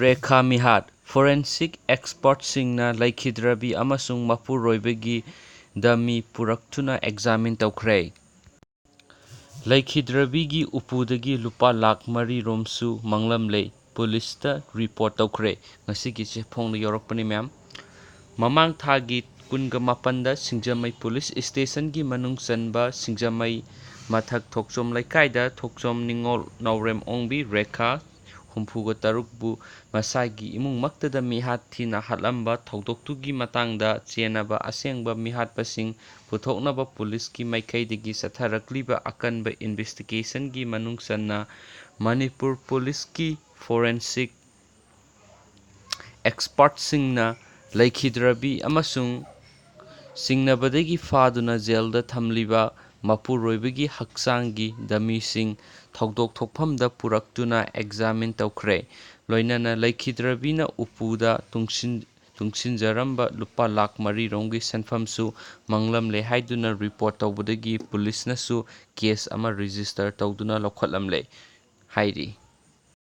Rekha ꯃꯤꯍꯥꯠ forensic ꯑꯦꯛꯁꯄꯔꯠꯁꯤꯡꯅ ꯂꯩꯈꯤꯗ꯭ꯔꯕꯤ ꯑꯃꯁꯨꯡ ꯃꯄꯨꯔꯣꯏꯕꯒꯤ ꯗꯃꯤ ꯄꯨꯔꯛꯇꯨꯅ examine ꯇꯧꯈ꯭ꯔꯦ꯫ ꯂꯩꯈꯤꯗ꯭ꯔꯕꯤꯒꯤ ꯎꯄꯨꯗꯒꯤ ꯂꯨꯄꯥ ꯂꯥꯈ 4 ꯔꯣꯝꯁꯨ ꯃꯥꯡꯂꯝꯂꯦ꯫ ꯄꯨꯂꯤꯁꯇ ꯔꯤꯄꯣꯔꯠ ꯇꯧꯈ꯭ꯔꯦ꯫ ꯉꯁꯤꯒꯤꯁꯦ ꯐꯣꯡꯅ ꯌꯧꯔꯛꯄꯅꯤ ꯃꯌꯥꯝ꯫ ꯃꯃꯥꯡ ꯊꯥꯒꯤ 27ꯗ ꯁꯤꯡꯖꯃꯩ ꯄꯨꯂꯤꯁ ꯁ꯭ꯇꯦꯁꯟꯒꯤ ꯃꯅꯨꯡ ꯆꯟꯕ ꯁꯤꯡꯖꯃꯩ ꯃꯊꯛ ꯊꯣꯛꯆꯣꯝ ꯂꯩꯀꯥꯏꯗ ꯊꯣꯛꯆꯣꯝ ꯅꯤꯡꯉꯣꯜ ꯅꯥꯎꯔꯦꯝ ꯑꯣꯡꯕꯤ ꯔꯦꯈꯥ 63ꯕꯨ ꯃꯁꯥꯒꯤ ꯏꯃꯨꯡꯃꯛꯇꯗ ꯃꯤꯍꯥꯠ ꯊꯤꯅ ꯍꯥꯠꯂꯝꯕ ꯊꯧꯗꯣꯛꯇꯨꯒꯤ ꯃꯇꯥꯡꯗ ꯆꯦꯟꯅꯕ ꯑꯁꯦꯡꯕ ꯃꯤꯍꯥꯠꯄꯁꯤꯡ ꯄꯨꯊꯣꯛꯅꯕ ꯄꯨꯂꯤꯁꯀꯤ ꯃꯥꯏꯀꯩꯗꯒꯤ ꯆꯠꯊꯔꯛꯂꯤꯕ ꯑꯀꯟꯕ ꯏꯟꯚꯦꯁꯇꯤꯒꯦꯁꯟꯒꯤ ꯃꯅꯨꯡ ꯆꯟꯅ ꯃꯅꯤꯄꯨꯔ ꯄꯨꯂꯤꯁꯀꯤ ꯐꯣꯔꯦꯟꯁꯤꯛ ꯑꯦꯛꯁꯄꯔꯠꯁꯤꯡꯅ ꯂꯩꯈꯤꯗ꯭ꯔꯕꯤ ꯑꯃꯁꯨꯡ ꯆꯤꯡꯅꯕꯗꯒꯤ ꯐꯥꯗꯨꯅ ꯖꯦꯜꯗ ꯊꯝꯂꯤꯕ ꯃꯄꯨꯔꯣꯏꯕꯒꯤ ꯍꯛꯆꯥꯡꯒꯤ ꯗꯃꯤꯁꯤꯡ ꯊꯧꯗꯣꯛ ꯊꯣꯛꯐꯝꯗ ꯄꯨꯔꯛꯇꯨꯅ ꯑꯦꯛꯖꯥꯃꯤꯟ ꯇꯧꯈ꯭ꯔꯦ꯫ ꯂꯣꯏꯅꯅ ꯂꯩꯈꯤꯗ꯭ꯔꯕꯤꯅ ꯎꯄꯨꯗ ꯇꯨꯡꯁꯤꯟꯖꯔꯝꯕ ꯂꯨꯄꯥ ꯂꯥꯈ 4 ꯔꯣꯝꯒꯤ ꯁꯦꯟꯐꯝꯁꯨ ꯃꯥꯡꯂꯝꯂꯦ ꯍꯥꯏꯗꯨꯅ ꯔꯤꯄꯣꯔꯠ ꯇꯧꯕꯗꯒꯤ ꯄꯨꯂꯤꯁꯅꯁꯨ ꯀꯦꯁ ꯑꯃ ꯔꯦꯖꯤꯁꯇꯔ ꯇꯧꯗꯨꯅ ꯂꯧꯈꯠꯂꯝꯂꯦ ꯍꯥꯏꯔꯤ꯫